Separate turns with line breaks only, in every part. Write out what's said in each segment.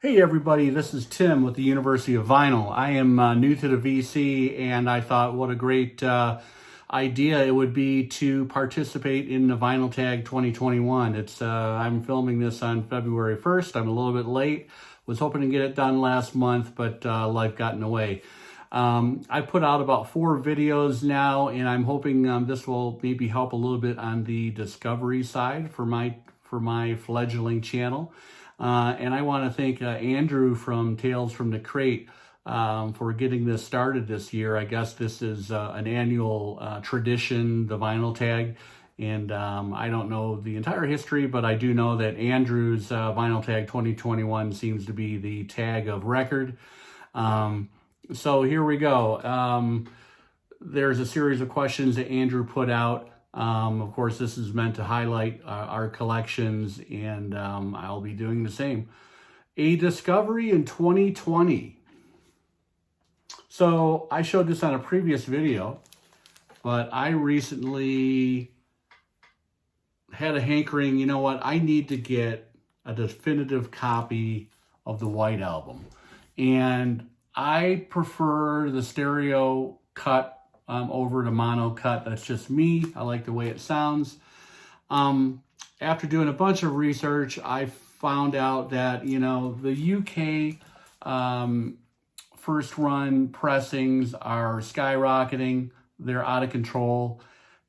Hey everybody, this is Tim with the University of Vinyl. I am new to the VC and I thought what a great idea it would be to participate in the vinyltag 2021. I'm filming this on February 1st. I'm a little bit late. Was hoping to get it done last month, but life got in the way. I put out about 4 videos now, and I'm hoping this will maybe help a little bit on the discovery side for my fledgling channel. And I want to thank Andrew from Tales from the Crate for getting this started this year. I guess this is an annual tradition, the vinyltag. And I don't know the entire history, but I do know that Andrew's vinyltag 2021 seems to be the tag of record. So here we go. There's a series of questions that Andrew put out. Of course, this is meant to highlight our collections, and I'll be doing the same. A discovery in 2020. So I showed this on a previous video, but I recently had a hankering, you know what, I need to get a definitive copy of the White Album. And I prefer the stereo cut over the mono cut. That's just me. I like the way it sounds. After doing a bunch of research, I found out that, you know, the UK first run pressings are skyrocketing. They're out of control.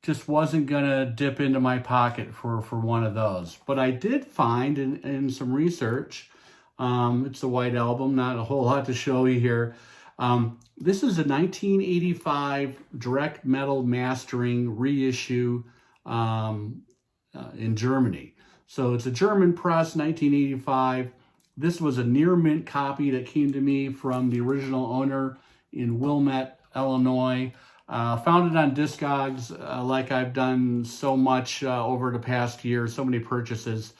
Just wasn't gonna dip into my pocket for one of those. But I did find in some research, it's a White Album, not a whole lot to show you here. This is a 1985 direct metal mastering reissue in Germany. So it's a German press, 1985. This was a near mint copy that came to me from the original owner in Wilmette, Illinois. Found it on Discogs, like I've done so much over the past year, so many purchases.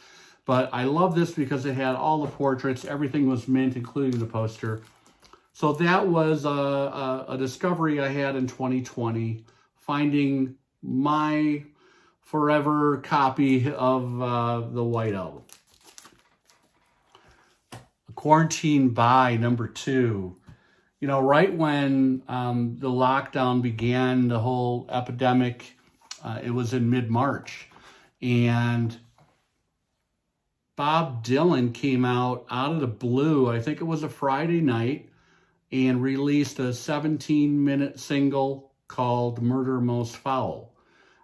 But I love this because it had all the portraits. Everything was mint, including the poster. So that was a discovery I had in 2020, finding my forever copy of the White Album. Quarantine Buy number 2. You know, right when the lockdown began, the whole epidemic, it was in mid-March. And Bob Dylan came out of the blue, I think it was a Friday night, and released a 17-minute single called Murder Most Foul.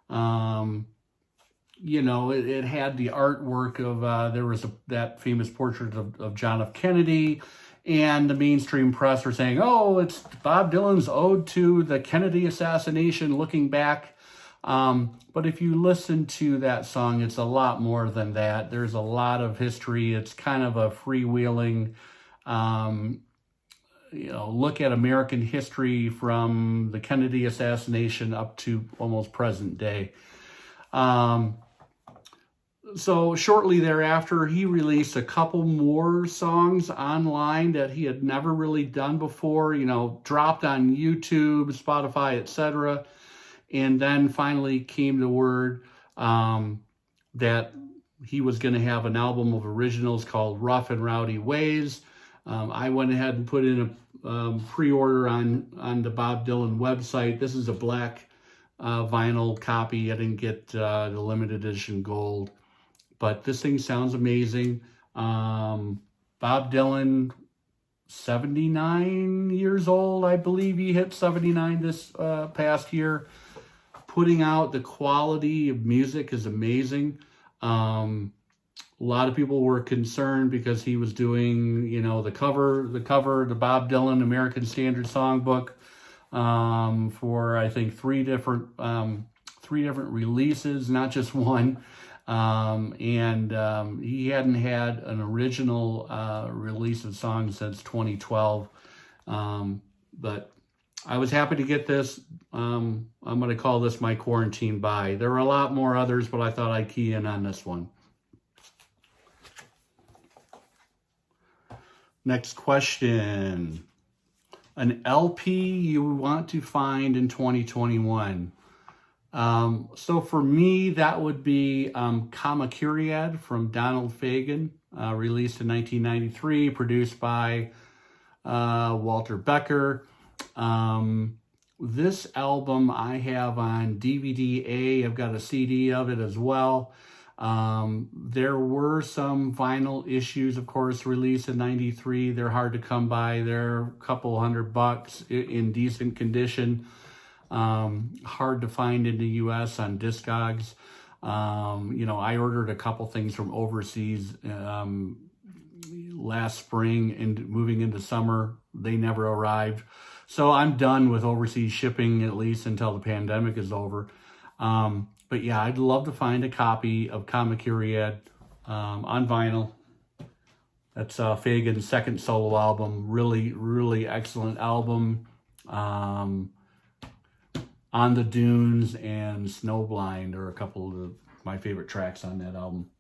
You know, it had the artwork of, there was that famous portrait of John F. Kennedy, and the mainstream press were saying, oh, it's Bob Dylan's ode to the Kennedy assassination, looking back. But if you listen to that song, it's a lot more than that. There's a lot of history. It's kind of a freewheeling, you know, look at American history from the Kennedy assassination up to almost present day. So shortly thereafter, he released a couple more songs online that he had never really done before, you know, dropped on YouTube, Spotify, etc. And then finally came the word that he was going to have an album of originals called Rough and Rowdy Ways. I went ahead and put in a pre-order on the Bob Dylan website. This is a black vinyl copy. I didn't get the limited edition gold, but this thing sounds amazing. Bob Dylan, 79 years old, I believe he hit 79 this past year. Putting out the quality of music is amazing. A lot of people were concerned because he was doing, you know, the cover, the Bob Dylan American Standard Songbook for I think three different releases, not just one. And he hadn't had an original release of songs since 2012. But I was happy to get this. I'm going to call this my quarantine buy. There were a lot more others, but I thought I'd key in on this one. Next question. An LP you want to find in 2021. So for me, that would be Kamakuriad from Donald Fagen. released in 1993, produced by Walter Becker. This album I have on DVD-A. I've got a CD of it as well. There were some vinyl issues, of course, released in 93. They're hard to come by. They're a couple $100 in decent condition. Hard to find in the US on Discogs. I ordered a couple things from overseas last spring and moving into summer. They never arrived. So I'm done with overseas shipping, at least until the pandemic is over. But yeah, I'd love to find a copy of Kamakiriad on vinyl. That's Fagen's second solo album. Really, really excellent album. On the Dunes and Snowblind are a couple of my favorite tracks on that album.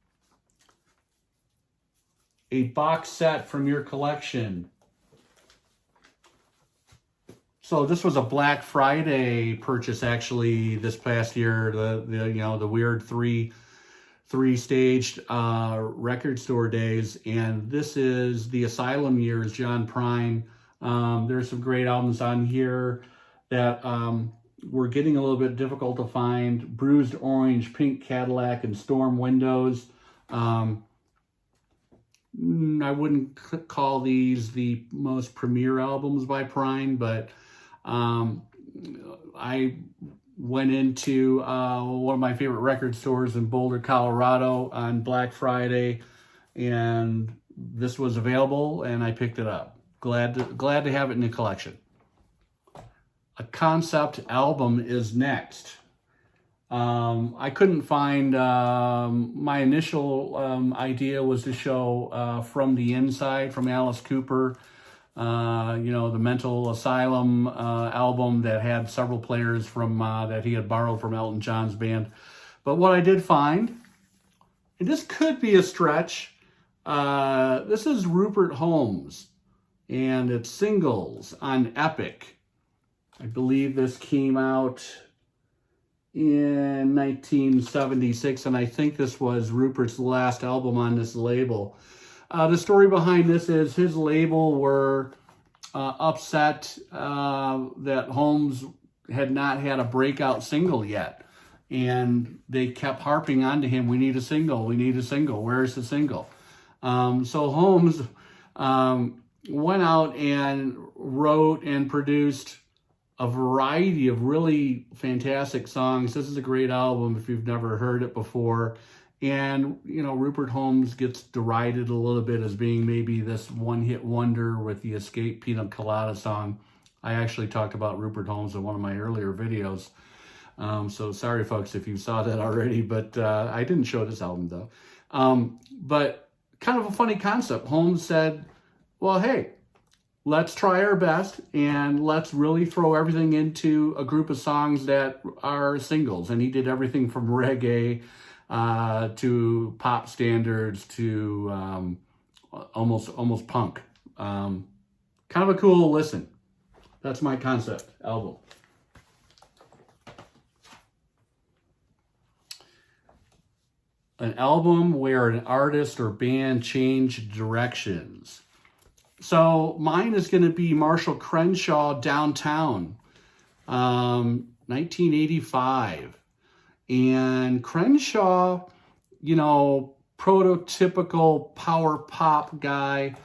A box set from your collection. So this was a Black Friday purchase, actually, this past year. The weird three staged record store days, and this is the Asylum years, John Prine. There's some great albums on here that were getting a little bit difficult to find. Bruised Orange, Pink Cadillac, and Storm Windows. I wouldn't call these the most premier albums by Prine, but I went into one of my favorite record stores in Boulder, Colorado on Black Friday, and this was available, and I picked it up. Glad to have it in the collection. A concept album is next. I couldn't find, my initial idea was to show From the Inside from Alice Cooper. The Mental Asylum album that had several players from that he had borrowed from Elton John's band. But what I did find, and this could be a stretch, this is Rupert Holmes, and it's Singles on Epic. I believe this came out in 1976, and I think this was Rupert's last album on this label. The story behind this is his label were upset that Holmes had not had a breakout single yet. And they kept harping on to him, we need a single, where's the single? So Holmes went out and wrote and produced a variety of really fantastic songs. This is a great album if you've never heard it before. And, Rupert Holmes gets derided a little bit as being maybe this one-hit wonder with the Escape Pina Colada song. I actually talked about Rupert Holmes in one of my earlier videos. So sorry, folks, if you saw that already, but I didn't show this album, though. But kind of a funny concept. Holmes said, well, hey, let's try our best and let's really throw everything into a group of songs that are singles. And he did everything from reggae to pop standards to almost punk. Kind of a cool listen. That's my concept album. An album where an artist or band changed directions. So mine is going to be Marshall Crenshaw, Downtown, 1985. And Crenshaw, prototypical power pop guy.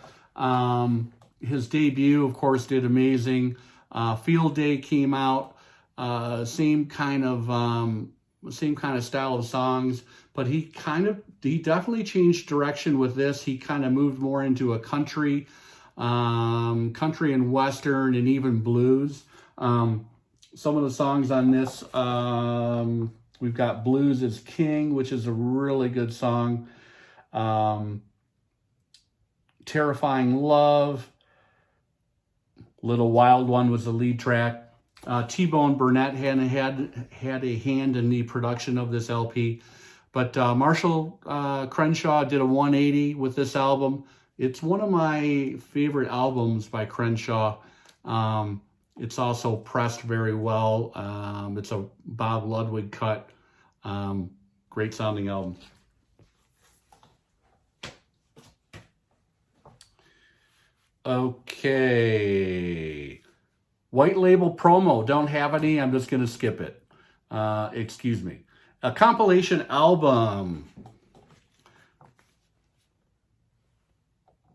His debut, of course, did amazing. Field Day came out, same kind of style of songs, but he definitely changed direction with this. He kind of moved more into a country and western and even blues. Some of the songs on this, we've got Blues is King, which is a really good song. Terrifying Love. Little Wild One was the lead track. T-Bone Burnett had a hand in the production of this LP. But Marshall Crenshaw did a 180 with this album. It's one of my favorite albums by Crenshaw. It's also pressed very well. It's a Bob Ludwig cut. Great sounding album. Okay. White label promo. Don't have any. I'm just going to skip it. Excuse me. A compilation album.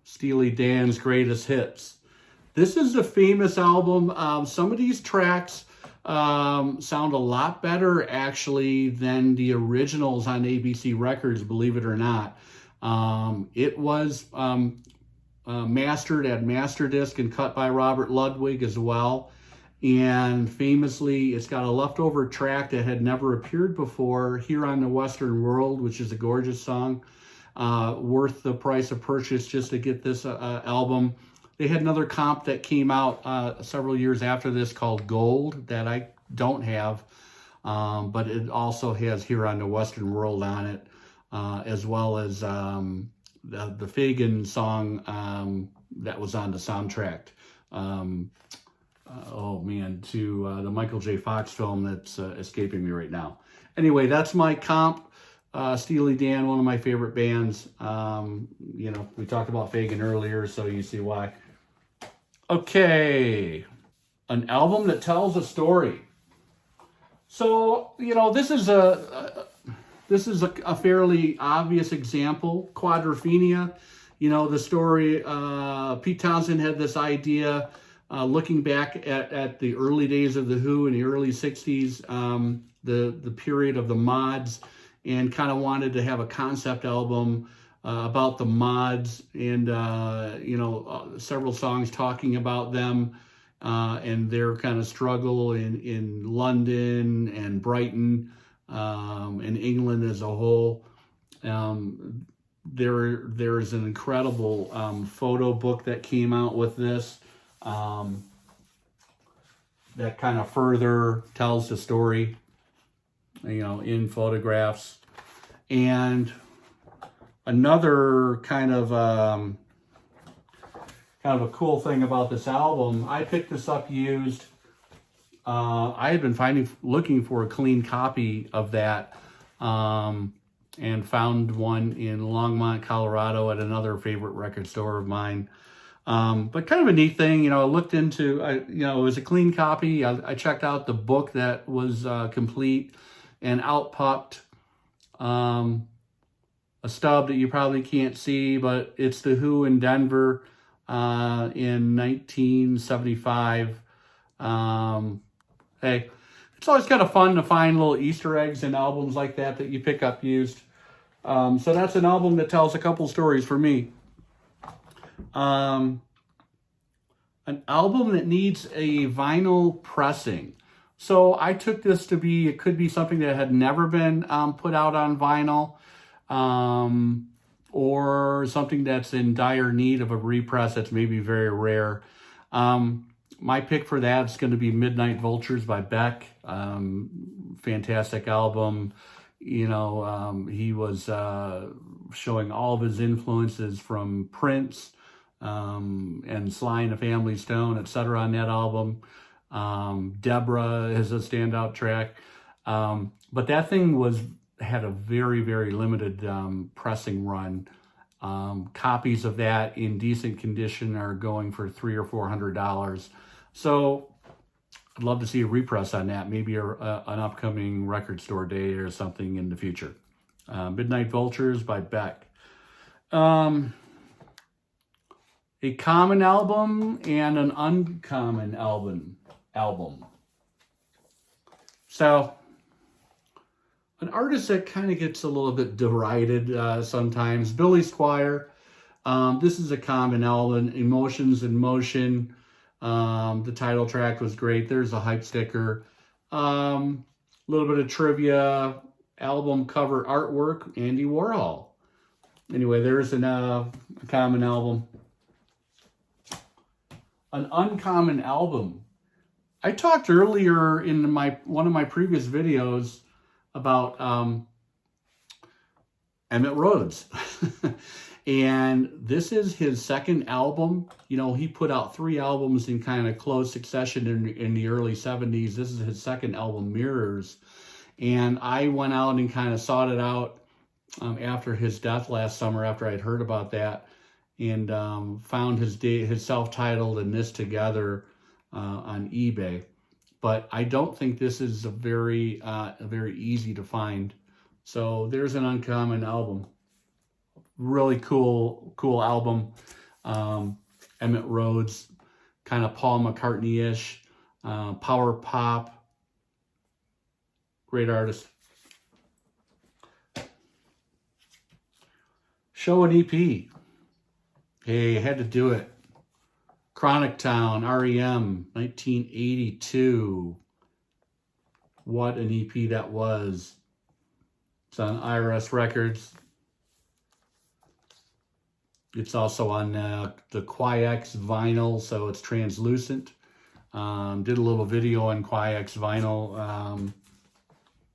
Steely Dan's Greatest Hits. This is a famous album. Some of these tracks sound a lot better, actually, than the originals on ABC Records, believe it or not. It was mastered at Masterdisc and cut by Robert Ludwig as well. And famously, it's got a leftover track that had never appeared before, Here on the Western World, which is a gorgeous song. Worth the price of purchase just to get this album. They had another comp that came out several years after this called Gold that I don't have, but it also has Here on the Western World on it, as well as the Fagen song that was on the soundtrack. To the Michael J. Fox film that's escaping me right now. Anyway, that's my comp. Steely Dan, one of my favorite bands. We talked about Fagen earlier, so you see why. Okay, an album that tells a story. So, this is a fairly obvious example. Quadrophenia, the story. Pete Townsend had this idea, looking back at the early days of The Who in the early 60s, the period of the mods, and kind of wanted to have a concept album about the mods and, several songs talking about them and their kind of struggle in London and Brighton and England as a whole. There is an incredible photo book that came out with this that kind of further tells the story, in photographs. And another kind of a cool thing about this album, I picked this up used. I had been looking for a clean copy of that, and found one in Longmont, Colorado at another favorite record store of mine. But kind of a neat thing, I looked into, it was a clean copy. I checked out the book that was complete, and out popped a stub that you probably can't see, but it's The Who in Denver in 1975. Hey, it's always kind of fun to find little Easter eggs in albums like that you pick up used. So that's an album that tells a couple stories for me. An album that needs a vinyl pressing. So I took this to be, it could be something that had never been put out on vinyl, or something that's in dire need of a repress that's maybe very rare. My pick for that is going to be Midnight Vultures by Beck. Fantastic album. He was showing all of his influences from Prince and Sly and the Family Stone, etc. on that album. Deborah is a standout track. But that thing had a very, very limited pressing run. Copies of that in decent condition are going for $300 or $400. So I'd love to see a repress on that, maybe an upcoming record store day or something in the future. Midnight Vultures by Beck. A common album and an uncommon album. So, an artist that kind of gets a little bit derided sometimes, Billy Squier. This is a common album, Emotions in Motion. The title track was great. There's a hype sticker. A little bit of trivia. Album cover artwork, Andy Warhol. Anyway, there's a common album. An uncommon album. I talked earlier in one of my previous videos about Emmet Rhodes. And this is his second album. He put out 3 albums in kind of close succession in the early 70s. This is his second album, Mirrors. And I went out and kind of sought it out after his death last summer, after I'd heard about that. and found his self-titled and This Together on eBay. But I don't think this is a very easy to find. So there's an uncommon album. Really cool album. Emmet Rhodes, kind of Paul McCartney-ish, power pop. Great artist. Show an EP. Hey, I had to do it. Chronic Town, REM, 1982. What an EP that was. It's on IRS Records. It's also on the Quiex vinyl, so it's translucent. Did a little video on Quiex vinyl a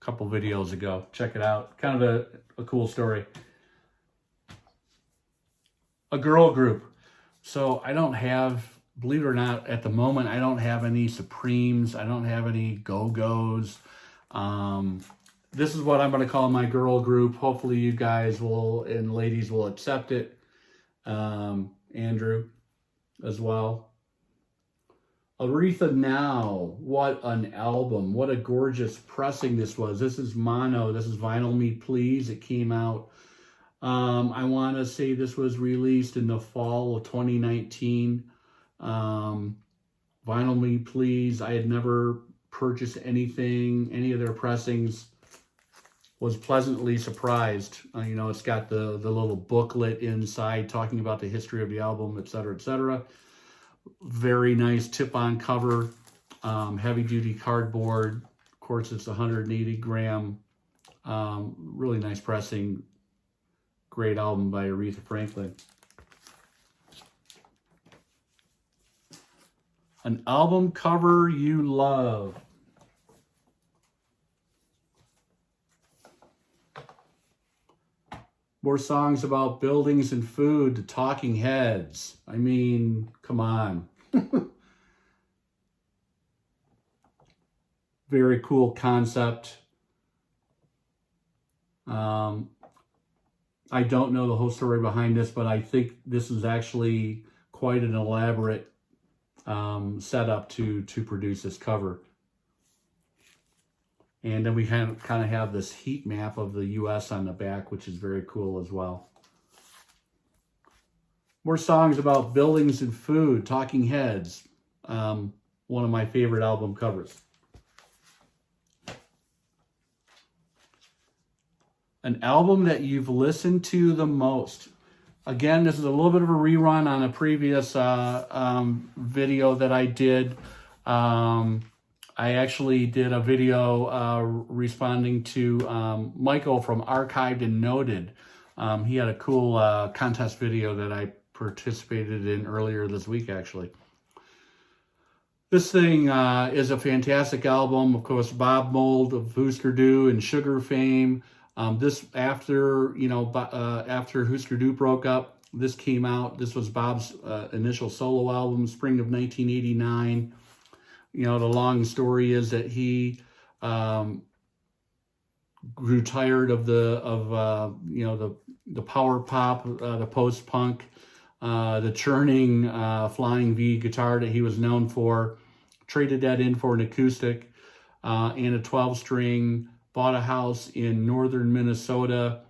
couple videos ago. Check it out. Kind of a cool story. A girl group. So I don't have, believe it or not, at the moment, I don't have any Supremes. I don't have any Go-Go's. This is what I'm going to call my girl group. Hopefully you guys will, and ladies will accept it. Andrew as well. Aretha Now, what an album. What a gorgeous pressing this was. This is mono. This is Vinyl Me Please. It came out, I want to say this was released in the fall of 2019. Vinyl Me Please. I had never purchased anything, any of their pressings. Was pleasantly surprised. You know, it's got the little booklet inside talking about the history of the album, etc., etc. Very nice tip-on cover, heavy-duty cardboard. Of course, it's 180 gram. Really nice pressing. Great album by Aretha Franklin. An album cover you love. More songs about buildings and food, the Talking Heads. I mean, come on. Very cool concept. I don't know the whole story behind this, but I think this is actually quite an elaborate setup to produce this cover. And then we kind of have this heat map of the U.S. on the back, which is very cool as well. More songs about buildings and food, Talking Heads. One of my favorite album covers. An album that you've listened to the most. Again, this is a little bit of a rerun on a previous video that I did. I actually did a video responding to Michael from Archived and Noted. He had a cool contest video that I participated in earlier this week, actually. This thing is a fantastic album. Of course, Bob Mould of Husker Du and Sugar fame. This after Husker Du broke up, this came out. This was Bob's initial solo album, spring of 1989. You know, the long story is that he grew tired of the power pop, the post punk, the churning flying V guitar that he was known for. Traded that in for an acoustic and a 12-string. Bought a house in northern Minnesota,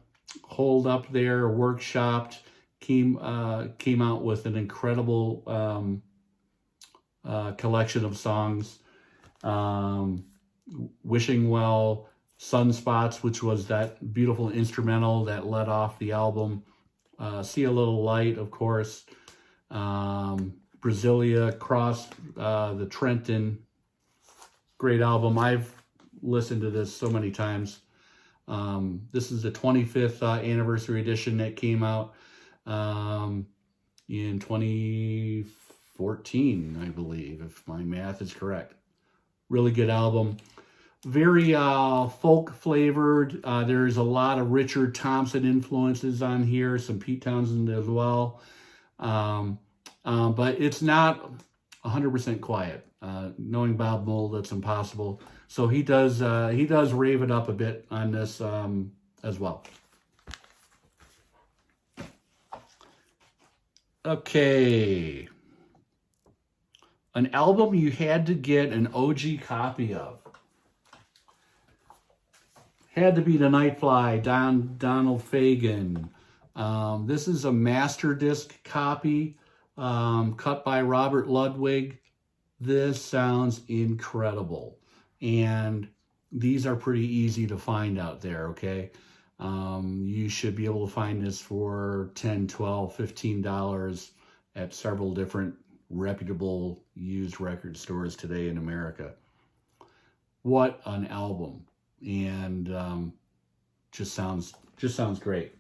holed up there, workshopped, came out with an incredible collection of songs. Wishing Well, Sunspots, which was that beautiful instrumental that led off the album. See a Little Light, of course. Brasilia, Cross the Trenton. Great album. I've listened to this so many times. This is the 25th anniversary edition that came out in 2014, I believe, if my math is correct. Really good album. Very folk flavored. There's a lot of Richard Thompson influences on here, some Pete Townsend as well. But it's not 100% quiet. Knowing Bob Mould, that's impossible. So he does rave it up a bit on this as well. Okay. An album you had to get an OG copy of. Had to be The Nightfly, Donald Fagen. This is a master disc copy, cut by Robert Ludwig. This sounds incredible. And these are pretty easy to find out there, okay? You should be able to find this for $10, $12, $15 at several different reputable used record stores today in America. What an album. And just sounds great.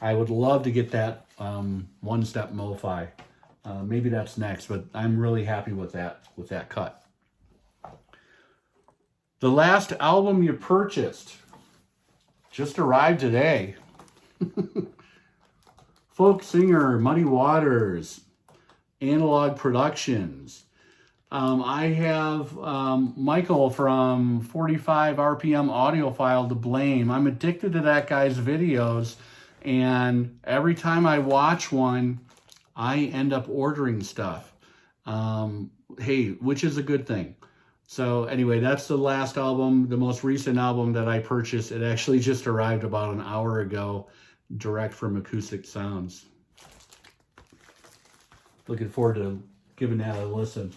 I would love to get that One Step Mo-Fi. Maybe that's next, but I'm really happy with that cut. The last album you purchased just arrived today. Folk singer Muddy Waters, Analog Productions. I have Michael from 45 RPM Audiophile to blame. I'm addicted to that guy's videos, and every time I watch one, I end up ordering stuff. Hey, which is a good thing. So anyway, that's the last album, the most recent album that I purchased. It actually just arrived about an hour ago, direct from Acoustic Sounds. Looking forward to giving that a listen.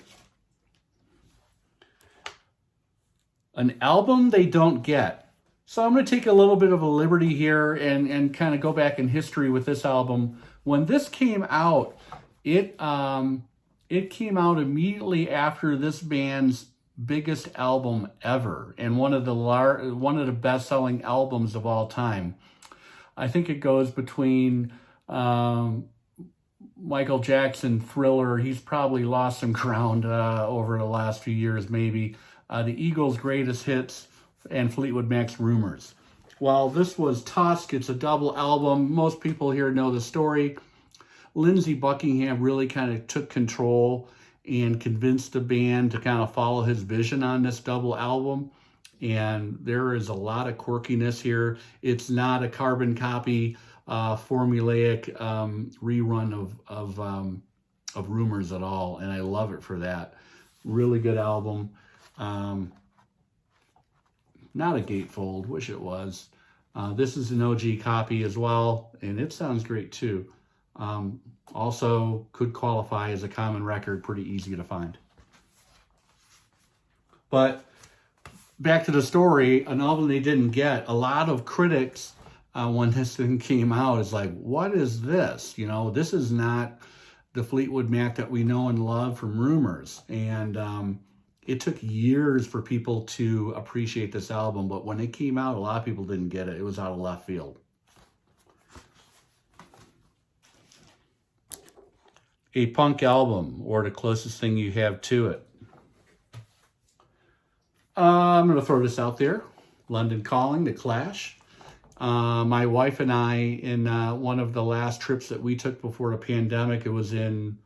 An album they don't get. So I'm going to take a little bit of a liberty here and kind of go back in history with this album. When this came out, it came out immediately after this band's biggest album ever, and one of the best-selling albums of all time. I think it goes between Michael Jackson, Thriller. He's probably lost some ground over the last few years, maybe. The Eagles' Greatest Hits, and Fleetwood Mac's Rumors. Well, this was Tusk. It's a double album. Most people here know the story. Lindsey Buckingham really kind of took control and convinced the band to kind of follow his vision on this double album. And there is a lot of quirkiness here. It's not a carbon copy, formulaic rerun of Rumors at all. And I love it for that. Really good album. Not a gatefold, wish it was. This is an OG copy as well, and it sounds great too. Also could qualify as a common record, pretty easy to find. But back to the story, an album they didn't get. A lot of critics, when this thing came out, is like, what is this? You know, this is not the Fleetwood Mac that we know and love from Rumors. And it took years for people to appreciate this album, but when it came out, a lot of people didn't get it. It was out of left field. A punk album, or the closest thing you have to it. I'm going to throw this out there. London Calling, The Clash. My wife and I, in one of the last trips that we took before the pandemic, it was in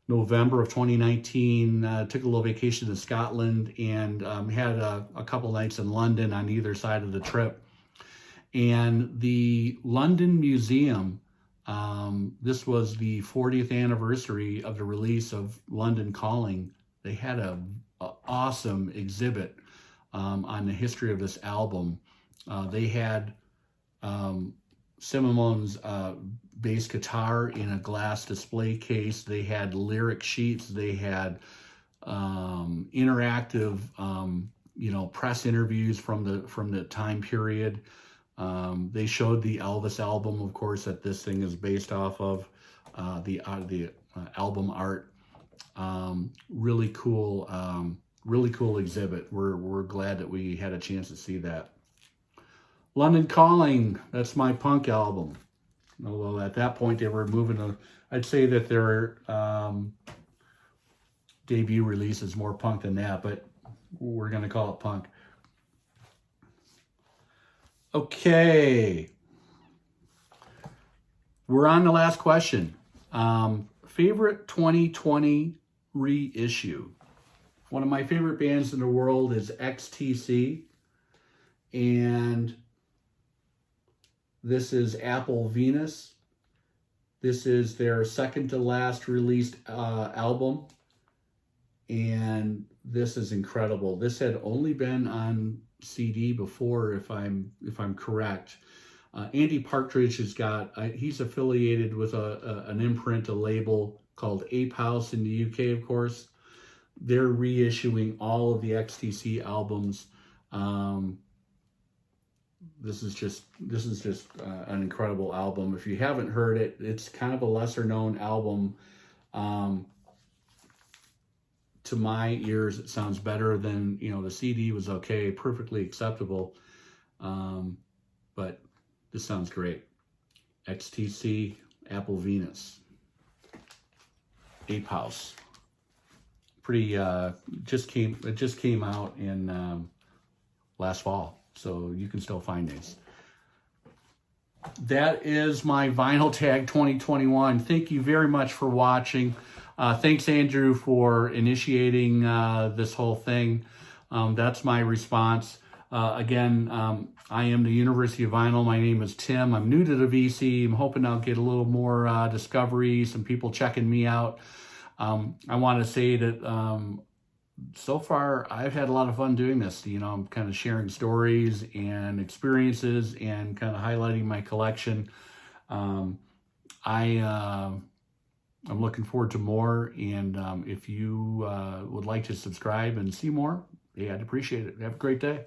November of 2019, took a little vacation to Scotland and had a couple nights in London on either side of the trip. And the London Museum, this was the 40th anniversary of the release of London Calling. They had an awesome exhibit on the history of this album. They had Simone's bass guitar in a glass display case. They had lyric sheets. They had interactive, press interviews from the time period. They showed the Elvis album, of course, that this thing is based off of, the album art. Really cool exhibit. We're glad that we had a chance to see that. London Calling, that's my punk album. Although at that point they were moving to, I'd say that their debut release is more punk than that, but we're going to call it punk. Okay. We're on the last question. Favorite 2020 reissue. One of my favorite bands in the world is XTC. And this is Apple Venus. This is their second to last released album, and this is incredible. This had only been on CD before, if I'm correct. Andy Partridge has got, he's affiliated with an imprint, a label called Ape House in the UK, of course. They're reissuing all of the XTC albums. This is just an incredible album. If you haven't heard it, it's kind of a lesser known album. To my ears, it sounds better than, the CD was okay, perfectly acceptable. But this sounds great. XTC, Apple Venus, Ape House. Pretty, it just came out in last fall, so you can still find these. That is my Vinyl Tag 2021. Thank you very much for watching. Thanks, Andrew, for initiating this whole thing. That's my response. Again, I am the University of Vinyl. My name is Tim. I'm new to the VC. I'm hoping I'll get a little more discovery, some people checking me out. I want to say that so far I've had a lot of fun doing this. I'm kind of sharing stories and experiences and kind of highlighting my collection. I'm looking forward to more, and if you would like to subscribe and see more, I'd appreciate it. Have a great day.